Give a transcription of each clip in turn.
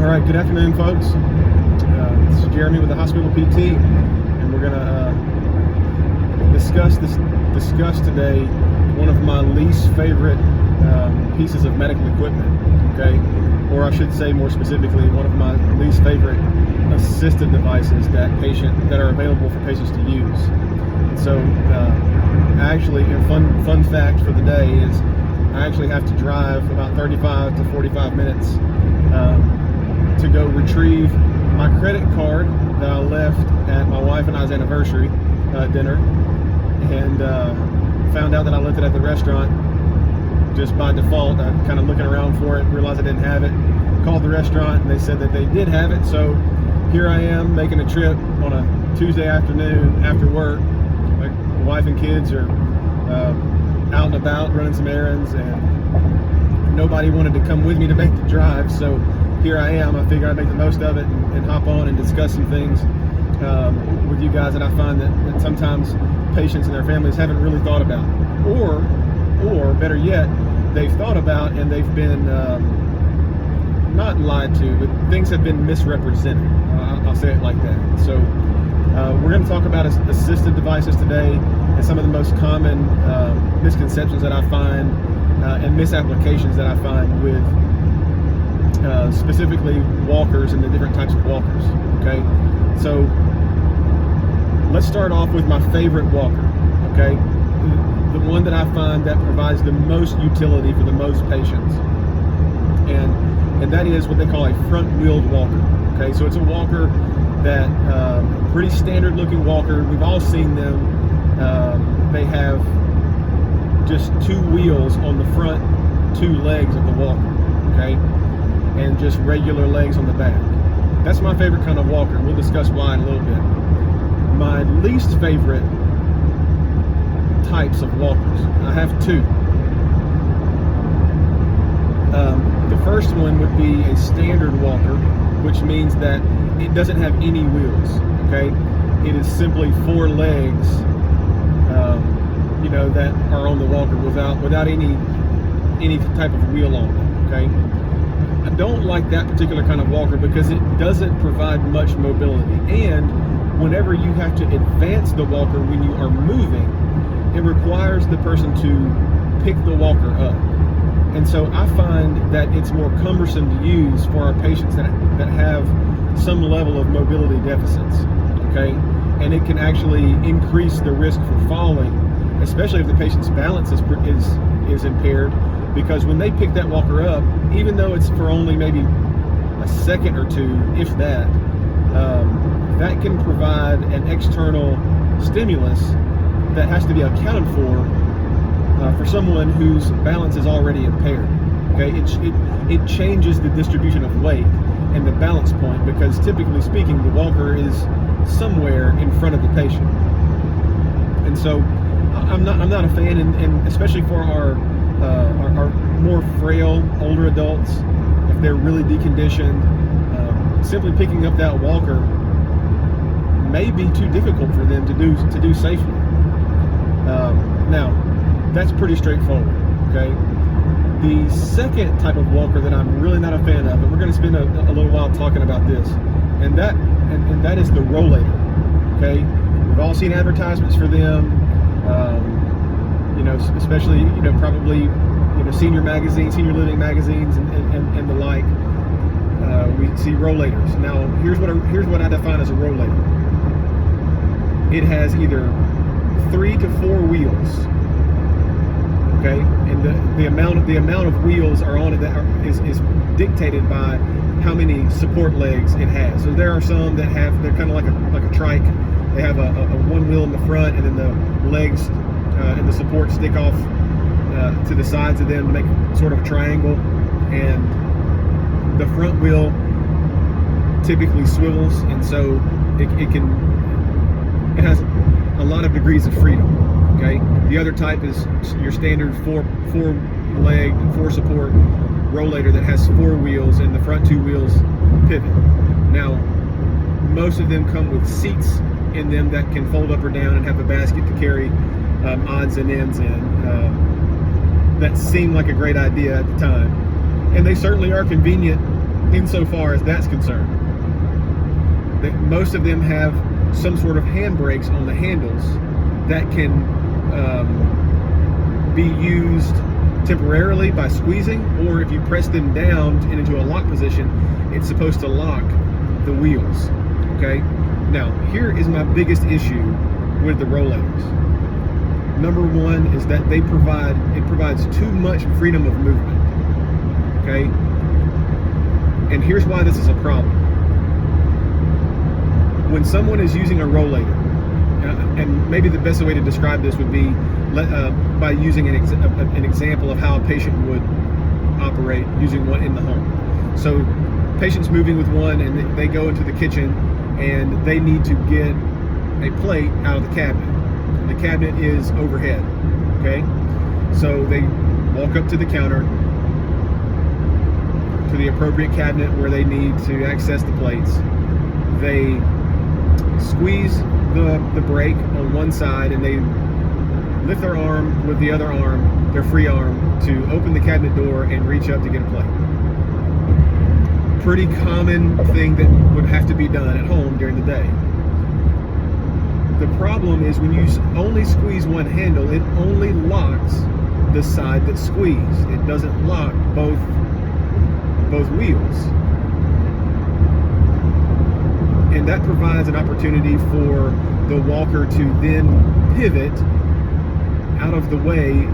All right, good afternoon, folks. This is Jeremy with the Hospital PT, and we're going to discuss today one of my least favorite pieces of medical equipment. Okay, or I should say more specifically, one of my least favorite assistive devices that are available for patients to use. And so, actually, a fun fact for the day is I actually have to drive about 35 to 45 minutes to go retrieve my credit card that I left at my wife and I's anniversary dinner, and found out that I left it at the restaurant just by default. I'm kind of looking around for it, realized I didn't have it, called the restaurant, and they said that they did have it. So here I am making a trip on a Tuesday afternoon after work. My wife and kids are out and about running some errands, and nobody wanted to come with me to make the drive, so here I am. I figure I'd make the most of it and hop on and discuss some things with you guys that I find that sometimes patients and their families haven't really thought about, or better yet, they've thought about and they've been not lied to, but things have been misrepresented. I'll say it like that. So we're going to talk about assistive devices today and some of the most common misconceptions that I find and misapplications that I find with specifically walkers and the different types of walkers. Okay, so let's start off with my favorite walker. Okay, the one that I find that provides the most utility for the most patients, and that is what they call a front-wheeled walker. Okay, so it's a walker that pretty standard looking walker. We've all seen them. They have just two wheels on the front, two legs of the walker. Okay, and just regular legs on the back. That's my favorite kind of walker. We'll discuss why in a little bit. My least favorite types of walkers, I have two. The first one would be a standard walker, which means that it doesn't have any wheels. Okay, it is simply four legs, that are on the walker without any type of wheel on it. Okay, I don't like that particular kind of walker because it doesn't provide much mobility, and whenever you have to advance the walker when you are moving, it requires the person to pick the walker up. And so I find that it's more cumbersome to use for our patients that have some level of mobility deficits. Okay, and it can actually increase the risk for falling, especially if the patient's balance is impaired, because when they pick that walker up, even though it's for only maybe a second or two, if that, that can provide an external stimulus that has to be accounted for someone whose balance is already impaired. Okay, it changes the distribution of weight and the balance point, because typically speaking, the walker is somewhere in front of the patient. And so I'm not a fan, and especially for our more frail older adults, if they're really deconditioned, simply picking up that walker may be too difficult for them to do safely. Now, that's pretty straightforward. Okay, the second type of walker that I'm really not a fan of, and we're going to spend a little while talking about this, and that is the Rollator. Okay, we've all seen advertisements for them. Especially probably senior magazines, senior living magazines, and the like. We see Rollators. Now, here's what I define as a Rollator. It has either 3 to 4 wheels. Okay, and the amount of wheels are on it that is dictated by how many support legs it has. So there are some that they're kind of like a trike. They have a one wheel in the front, and then the legs and the support stick off to the sides of them to make sort of a triangle. And the front wheel typically swivels, and so it has a lot of degrees of freedom. Okay, the other type is your standard four-leg, 4-support rollator that has 4 wheels, and the front 2 wheels pivot. Now, most of them come with seats in them that can fold up or down and have a basket to carry odds and ends in. That seemed like a great idea at the time, and they certainly are convenient insofar as that's concerned. Most of them have some sort of handbrakes on the handles that can be used temporarily by squeezing, or if you press them down and into a lock position, it's supposed to lock the wheels. Okay, now here is my biggest issue with the Rollators. Number one is that it provides too much freedom of movement. Okay, and here's why this is a problem. When someone is using a rollator, and maybe the best way to describe this would be by using an example of how a patient would operate using one in the home. So patient's moving with one, and they go into the kitchen and they need to get a plate out of the cabinet. And the cabinet is overhead. Okay, so they walk up to the counter, to the appropriate cabinet where they need to access the plates. They squeeze the brake on one side, and they lift their arm with the other arm, their free arm, to open the cabinet door and reach up to get a plate. Pretty common thing that would have to be done at home during the day. The problem is when you only squeeze one handle, it only locks the side that's squeezed. It doesn't lock both wheels. And that provides an opportunity for the walker to then pivot out of the way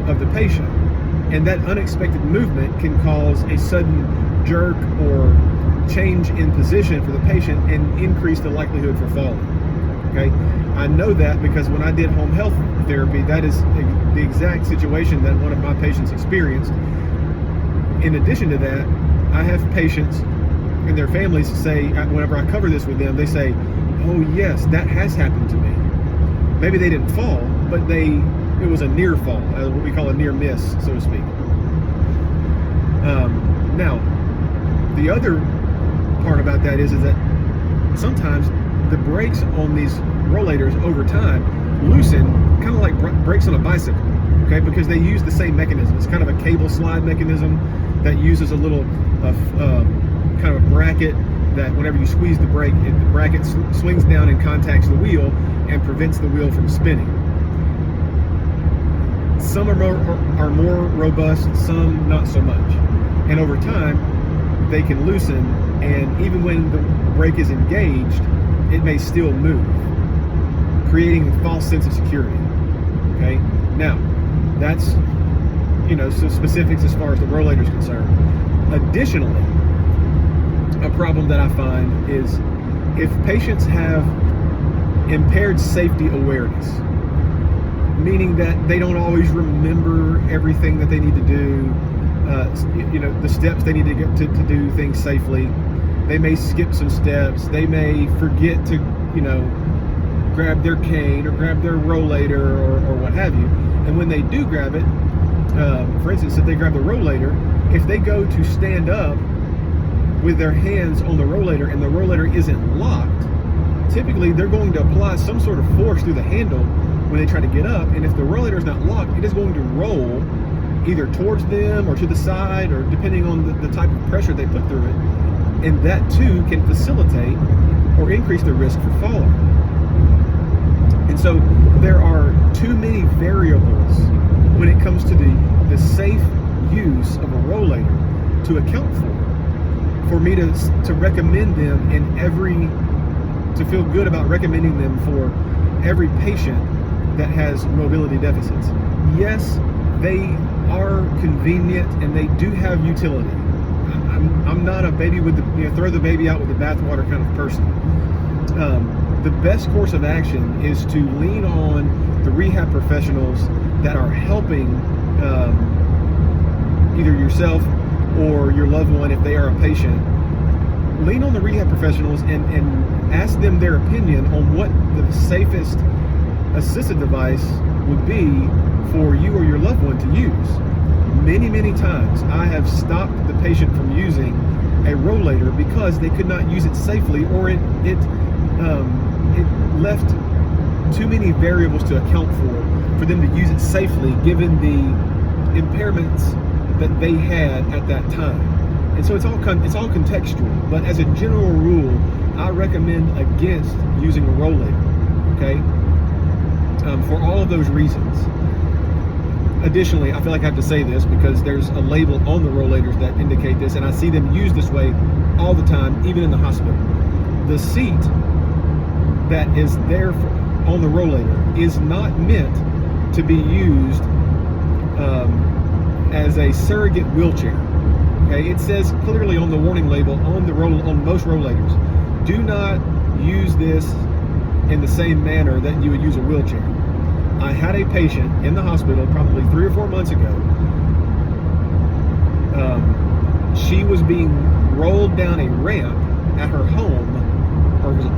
of the patient. And that unexpected movement can cause a sudden jerk or change in position for the patient and increase the likelihood for falling. Okay, I know that because when I did home health therapy, that is the exact situation that one of my patients experienced. In addition to that, I have patients and their families say, whenever I cover this with them, they say, "Oh yes, that has happened to me." Maybe they didn't fall, but it was a near fall, what we call a near miss, so to speak. Now, the other part about that is that sometimes the brakes on these Rollators over time loosen, kind of like brakes on a bicycle, okay? Because they use the same mechanism. It's kind of a cable slide mechanism that uses a little kind of a bracket that whenever you squeeze the brake, the bracket swings down and contacts the wheel and prevents the wheel from spinning. Some are more robust, some not so much. And over time, they can loosen, and even when the brake is engaged, it may still move, creating a false sense of security. Okay, now that's some specifics as far as the Rollator is concerned. Additionally, a problem that I find is if patients have impaired safety awareness, meaning that they don't always remember everything that they need to do, the steps they need to get to do things safely. They may skip some steps. They may forget to, grab their cane or grab their Rollator or what have you. And when they do grab it, for instance, if they grab the Rollator, if they go to stand up with their hands on the Rollator and the Rollator isn't locked, typically they're going to apply some sort of force through the handle when they try to get up. And if the Rollator is not locked, it is going to roll either towards them or to the side, or depending on the type of pressure they put through it. And that too can facilitate or increase the risk for falling. And so there are too many variables when it comes to the safe use of a Rollator to account for me to recommend them to feel good about recommending them for every patient that has mobility deficits. Yes, they are convenient and they do have utility. I'm not a baby with throw the baby out with the bathwater kind of person. The best course of action is to lean on the rehab professionals that are helping either yourself or your loved one if they are a patient. Lean on the rehab professionals and ask them their opinion on what the safest assistive device would be for you or your loved one to use. Many, many times I have stopped the patient from using a Rollator because they could not use it safely, or it left too many variables to account for them to use it safely given the impairments that they had at that time. And so it's all contextual. But as a general rule, I recommend against using a rollator. Okay, for all of those reasons. Additionally, I feel like I have to say this because there's a label on the rollators that indicate this, and I see them used this way all the time, even in the hospital. The seat that is there on the rollator is not meant to be used as a surrogate wheelchair. Okay, it says clearly on the warning label on most rollators, do not use this in the same manner that you would use a wheelchair. I had a patient in the hospital probably 3 or 4 months ago. She was being rolled down a ramp at her home,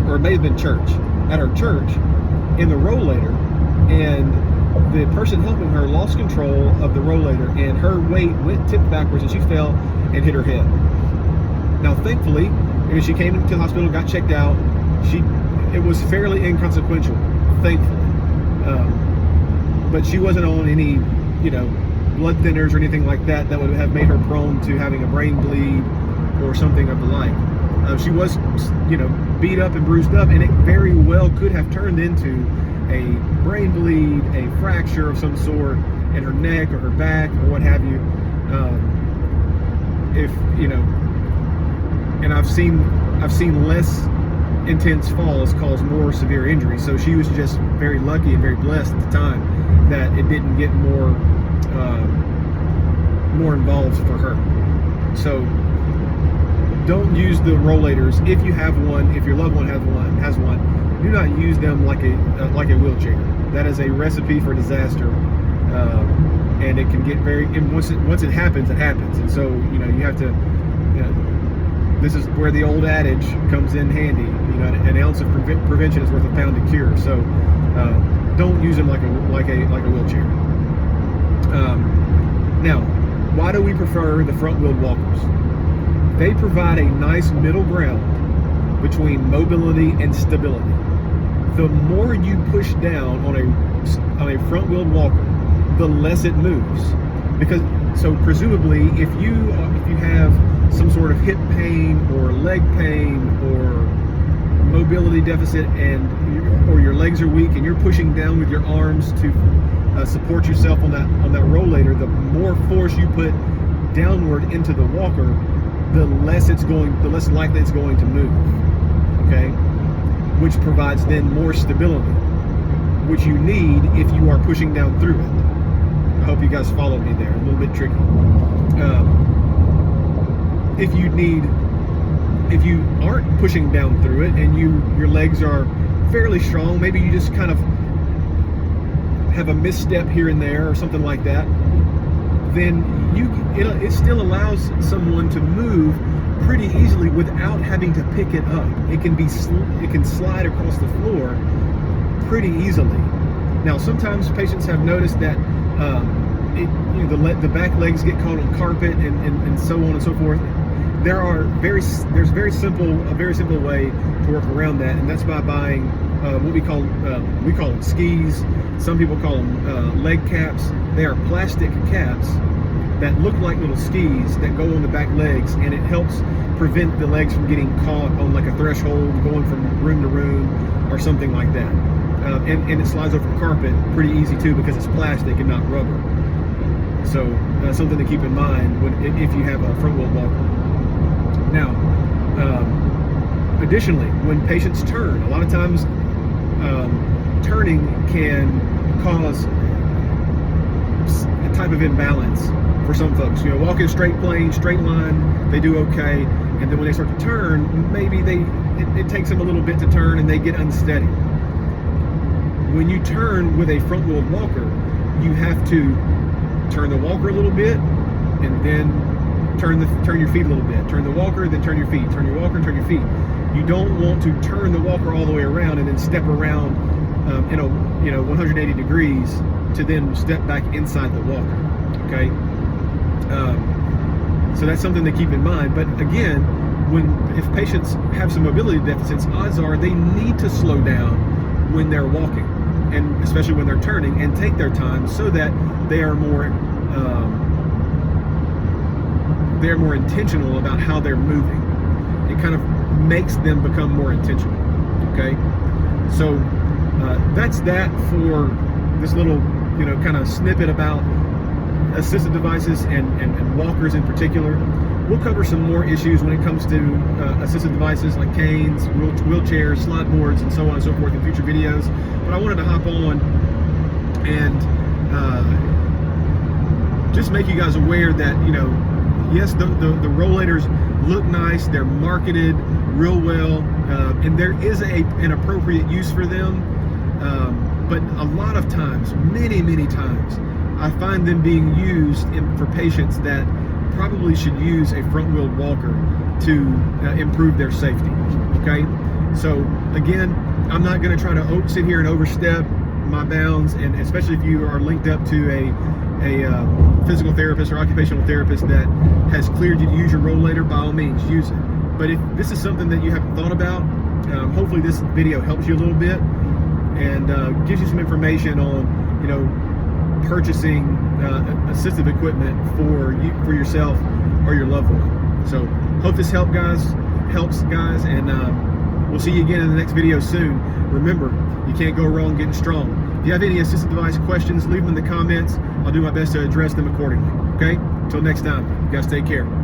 or it may have been church, at her church, in the rollator, and the person helping her lost control of the rollator, and her weight tipped backwards, and she fell and hit her head. Now, thankfully, when she came to the hospital, got checked out, it was fairly inconsequential, thankfully. But she wasn't on any, blood thinners or anything like that would have made her prone to having a brain bleed or something of the like. She was, beat up and bruised up, and it very well could have turned into a brain bleed, a fracture of some sort in her neck or her back or what have you. And I've seen less intense falls cause more severe injury. So she was just very lucky and very blessed at the time that it didn't get more involved for her. So don't use the rollators if you have one. If your loved one has one, do not use them like a wheelchair. That is a recipe for disaster, and it can get and once it happens, it happens. And so you have to. This is where the old adage comes in handy. An ounce of prevention is worth a pound of cure. So don't use them like a wheelchair. Now, why do we prefer the front-wheeled walkers? They provide a nice middle ground between mobility and stability. The more you push down on a front-wheeled walker, the less it moves. So presumably, if you have some sort of hip pain or leg pain or mobility deficit, or your legs are weak, and you're pushing down with your arms to support yourself on that rollator, the more force you put downward into the walker, the less likely it's going to move. Okay, which provides then more stability, which you need if you are pushing down through it. I hope you guys followed me there. A little bit tricky. If you aren't pushing down through it and your legs are fairly strong, maybe you just kind of have a misstep here and there or something like that, then it still allows someone to move pretty easily without having to pick it up. It can slide across the floor pretty easily. Now, sometimes patients have noticed that the back legs get caught on carpet and so on and so forth. There's a very simple way to work around that, and that's by buying what we call them skis. Some people call them leg caps. They are plastic caps that look like little skis that go on the back legs, and it helps prevent the legs from getting caught on like a threshold going from room to room or something like that. And it slides over carpet pretty easy too because it's plastic and not rubber. So that's something to keep in mind if you have a front wheel walker. Now, additionally, when patients turn, a lot of times turning can cause a type of imbalance for some folks. Walking straight plane, straight line, they do okay, and then when they start to turn, maybe it takes them a little bit to turn and they get unsteady. When you turn with a front-wheeled walker, you have to turn the walker a little bit, and then turn your feet a little bit. Turn the walker, then turn your feet. Turn your walker, turn your feet. You don't want to turn the walker all the way around and then step around 180 degrees to then step back inside the walker. Okay. So that's something to keep in mind. But again, if patients have some mobility deficits, odds are they need to slow down when they're walking, and especially when they're turning, and take their time so that they are more they're more intentional about how they're moving. It kind of makes them become more intentional. Okay, so that's that for this little, kind of snippet about assistive devices and walkers in particular. We'll cover some more issues when it comes to assistive devices like canes, wheelchairs, slide boards, and so on and so forth in future videos. But I wanted to hop on and just make you guys aware that, yes, the Rollators look nice, they're marketed real well, and there is an appropriate use for them, but a lot of times, many times, I find them being used for patients that probably should use a front-wheeled walker to improve their safety. Okay, so again, I'm not going to try to sit here and overstep my bounds, and especially if you are linked up to a physical therapist or occupational therapist that has cleared you to use your rollator, by all means use it. But if this is something that you haven't thought about, hopefully this video helps you a little bit and gives you some information on purchasing assistive equipment for yourself or your loved one. So hope this helps guys, and we'll see you again in the next video soon. Remember, you can't go wrong getting strong. If you have any assistive device questions, leave them in the comments. I'll do my best to address them accordingly. Okay? Until next time, you guys take care.